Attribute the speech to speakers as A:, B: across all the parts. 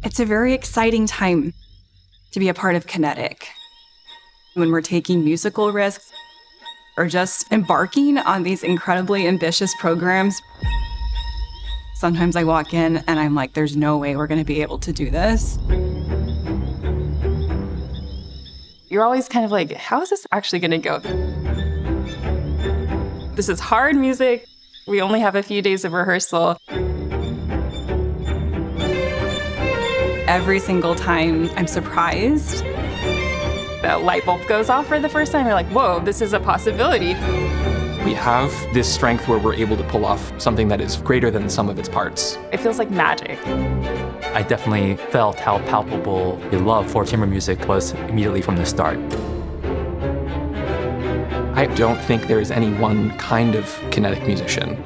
A: It's a very exciting time to be a part of Kinetic. When we're taking musical risks or just embarking on these incredibly ambitious programs, sometimes I walk in and I'm like, there's no way we're going to be able to do this. You're always kind of like, how is this actually going to go? This is hard music. We only have a few days of rehearsal. Every single time I'm surprised, the light bulb goes off for the first time. You're like, whoa, this is a possibility.
B: We have this strength where we're able to pull off something that is greater than the sum of its parts.
A: It feels like magic.
C: I definitely felt how palpable the love for chamber music was immediately from the start.
B: I don't think there is any one kind of kinetic musician.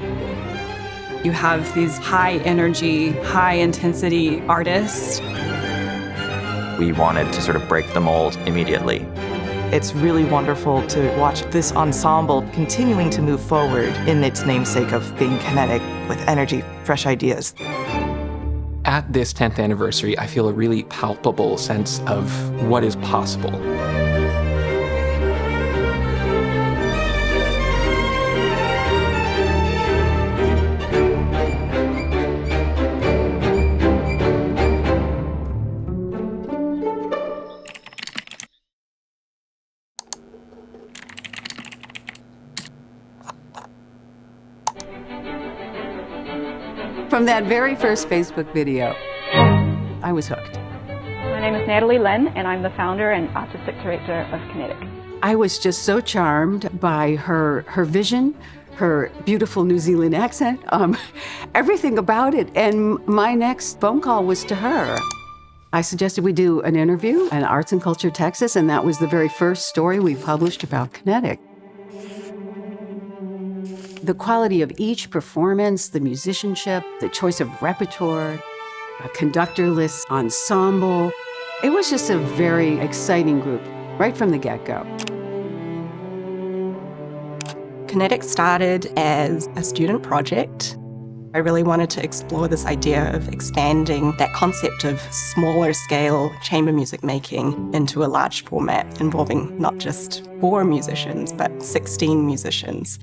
A: You have these high energy, high intensity artists.
D: We wanted to sort of break the mold immediately.
E: It's really wonderful to watch this ensemble continuing to move forward in its namesake of being kinetic with energy, fresh ideas.
B: At this 10th anniversary, I feel a really palpable sense of what is possible.
F: From that very first Facebook video, I was hooked.
G: My name is Natalie Len, and I'm the founder and artistic director of Kinetic.
F: I was just so charmed by her vision, her beautiful New Zealand accent, everything about it. And my next phone call was to her. I suggested we do an interview in Arts and Culture Texas, and that was the very first story we published about Kinetic. The quality of each performance, the musicianship, the choice of repertoire, a conductorless ensemble. It was just a very exciting group right from the get-go.
H: Kinetic started as a student project. I really wanted to explore this idea of expanding that concept of smaller scale chamber music making into a large format involving not just 4 musicians, but 16 musicians.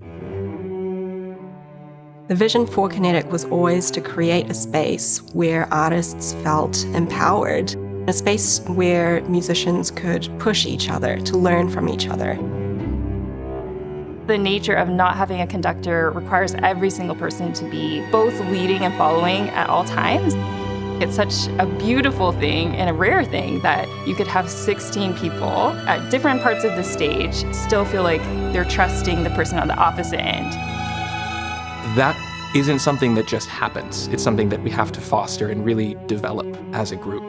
H: The vision for Kinetic was always to create a space where artists felt empowered, a space where musicians could push each other, to learn from each other.
A: The nature of not having a conductor requires every single person to be both leading and following at all times. It's such a beautiful thing and a rare thing that you could have 16 people at different parts of the stage still feel like they're trusting the person on the opposite end.
B: That isn't something that just happens. It's something that we have to foster and really develop as a group.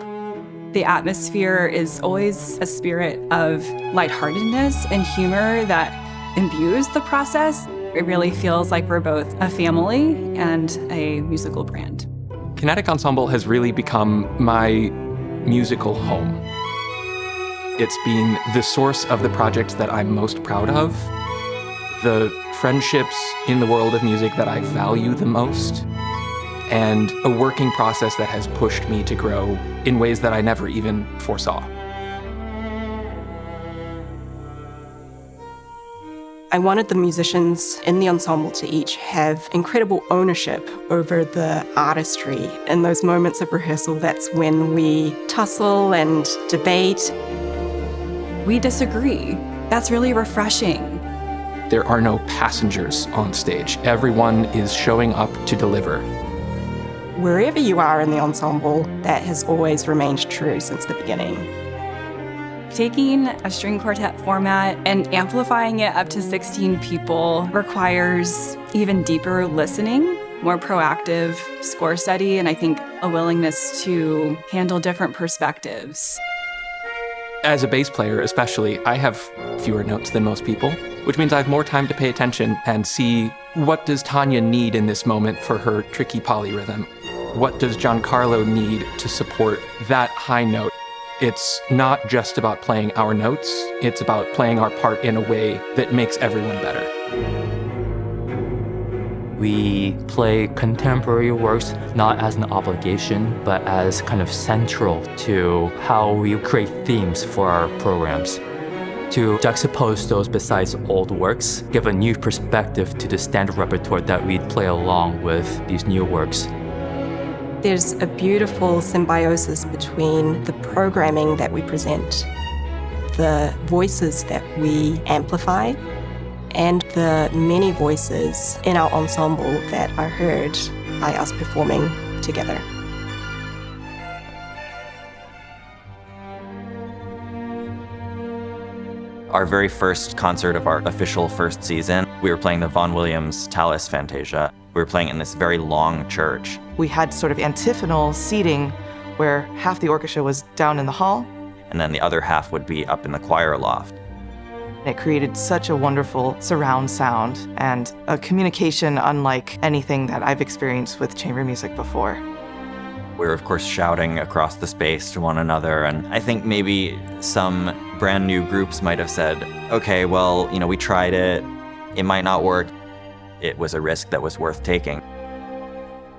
A: The atmosphere is always a spirit of lightheartedness and humor that imbues the process. It really feels like we're both a family and a musical brand.
B: Kinetic Ensemble has really become my musical home. It's been the source of the projects that I'm most proud of, the friendships in the world of music that I value the most, and a working process that has pushed me to grow in ways that I never even foresaw.
H: I wanted the musicians in the ensemble to each have incredible ownership over the artistry. In those moments of rehearsal, that's when we tussle and debate.
A: We disagree. That's really refreshing.
B: There are no passengers on stage. Everyone is showing up to deliver.
H: Wherever you are in the ensemble, that has always remained true since the beginning.
A: Taking a string quartet format and amplifying it up to 16 people requires even deeper listening, more proactive score study, and I think a willingness to handle different perspectives.
B: As a bass player especially, I have fewer notes than most people, which means I have more time to pay attention and see what does Tanya need in this moment for her tricky polyrhythm? What does Giancarlo need to support that high note? It's not just about playing our notes, it's about playing our part in a way that makes everyone better.
C: We play contemporary works not as an obligation, but as kind of central to how we create themes for our programs. To juxtapose those besides old works, give a new perspective to the standard repertoire that we play along with these new works.
H: There's a beautiful symbiosis between the programming that we present, the voices that we amplify, and the many voices in our ensemble that are heard by us performing together.
D: Our very first concert of our official first season, we were playing the Vaughan Williams Tallis Fantasia. We were playing in this very long church.
E: We had sort of antiphonal seating where half the orchestra was down in the hall.
D: And then the other half would be up in the choir loft.
E: It created such a wonderful surround sound and a communication unlike anything that I've experienced with chamber music before.
D: We were, of course, shouting across the space to one another, and I think maybe some brand new groups might have said, okay, well, we tried it, it might not work. It was a risk that was worth taking.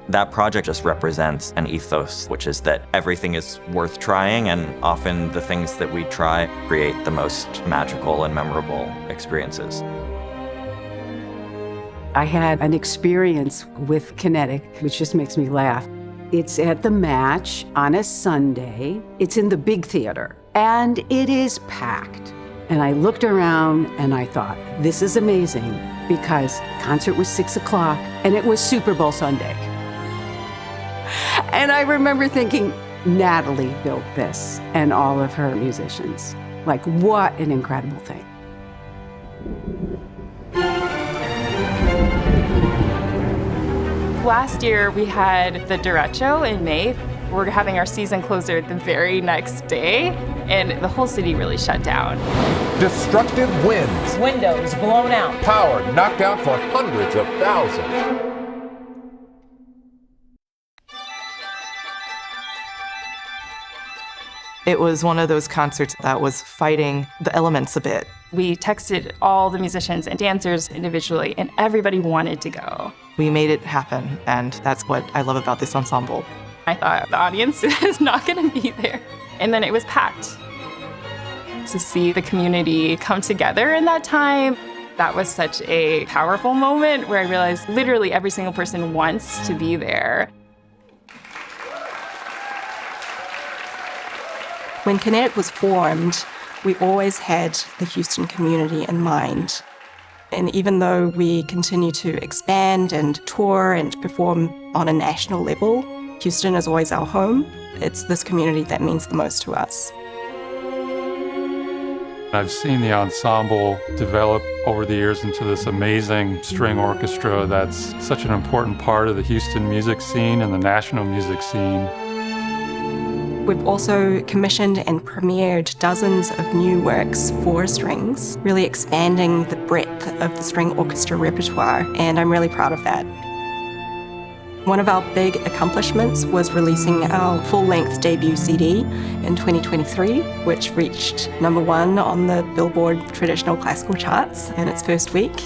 D: That project just represents an ethos, which is that everything is worth trying, and often the things that we try create the most magical and memorable experiences.
F: I had an experience with Kinetic, which just makes me laugh. It's at the Match on a Sunday. It's in the big theater, and it is packed. And I looked around and I thought, this is amazing, because the concert was 6 o'clock and it was Super Bowl Sunday. And I remember thinking, Natalie built this and all of her musicians. Like, what an incredible thing.
A: Last year, we had the derecho in May. We're having our season closer the very next day, and the whole city really shut down.
I: Destructive winds.
J: Windows blown out.
I: Power knocked out for hundreds of thousands.
E: It was one of those concerts that was fighting the elements a bit.
A: We texted all the musicians and dancers individually, and everybody wanted to go.
E: We made it happen, and that's what I love about this ensemble.
A: I thought the audience is not going to be there. And then it was packed. To see the community come together in that time, that was such a powerful moment where I realized literally every single person wants to be there.
H: When Kinetic was formed, we always had the Houston community in mind. And even though we continue to expand and tour and perform on a national level, Houston is always our home. It's this community that means the most to us.
K: I've seen the ensemble develop over the years into this amazing string orchestra that's such an important part of the Houston music scene and the national music scene.
H: We've also commissioned and premiered dozens of new works for strings, really expanding the breadth of the string orchestra repertoire, and I'm really proud of that. One of our big accomplishments was releasing our full-length debut CD in 2023, which reached #1 on the Billboard traditional classical charts in its first week.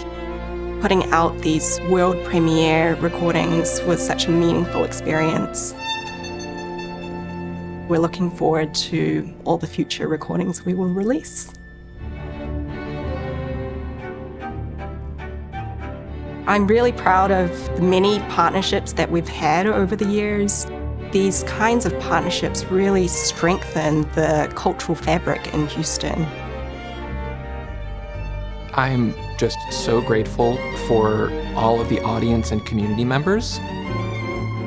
H: Putting out these world premiere recordings was such a meaningful experience. We're looking forward to all the future recordings we will release. I'm really proud of the many partnerships that we've had over the years. These kinds of partnerships really strengthen the cultural fabric in Houston.
B: I'm just so grateful for all of the audience and community members.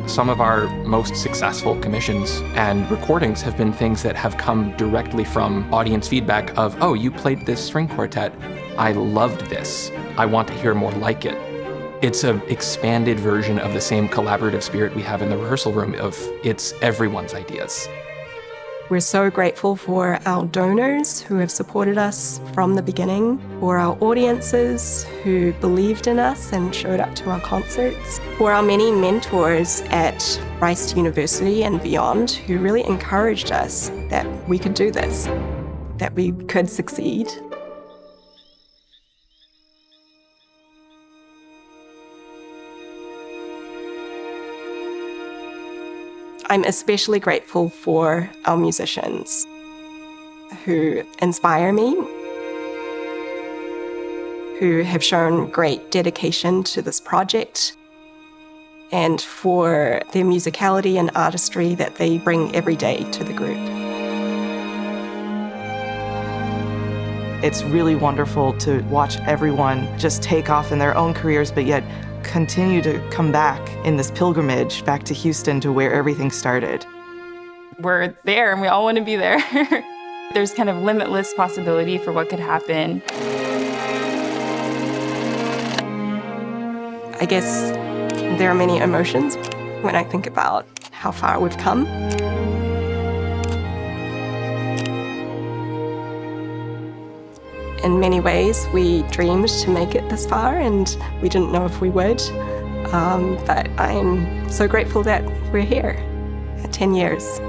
B: Some of our most successful commissions and recordings have been things that have come directly from audience feedback of, oh, you played this string quartet. I loved this. I want to hear more like it. It's an expanded version of the same collaborative spirit we have in the rehearsal room of it's everyone's ideas.
H: We're so grateful for our donors who have supported us from the beginning, for our audiences who believed in us and showed up to our concerts, for our many mentors at Rice University and beyond who really encouraged us that we could do this, that we could succeed. I'm especially grateful for our musicians who inspire me, who have shown great dedication to this project, and for their musicality and artistry that they bring every day to the group.
E: It's really wonderful to watch everyone just take off in their own careers, but yet continue to come back in this pilgrimage back to Houston, to where everything started.
A: We're there and we all want to be there. There's kind of limitless possibility for what could happen.
H: I guess there are many emotions when I think about how far we've come. In many ways, we dreamed to make it this far, and we didn't know if we would. But I'm so grateful that we're here at 10 years.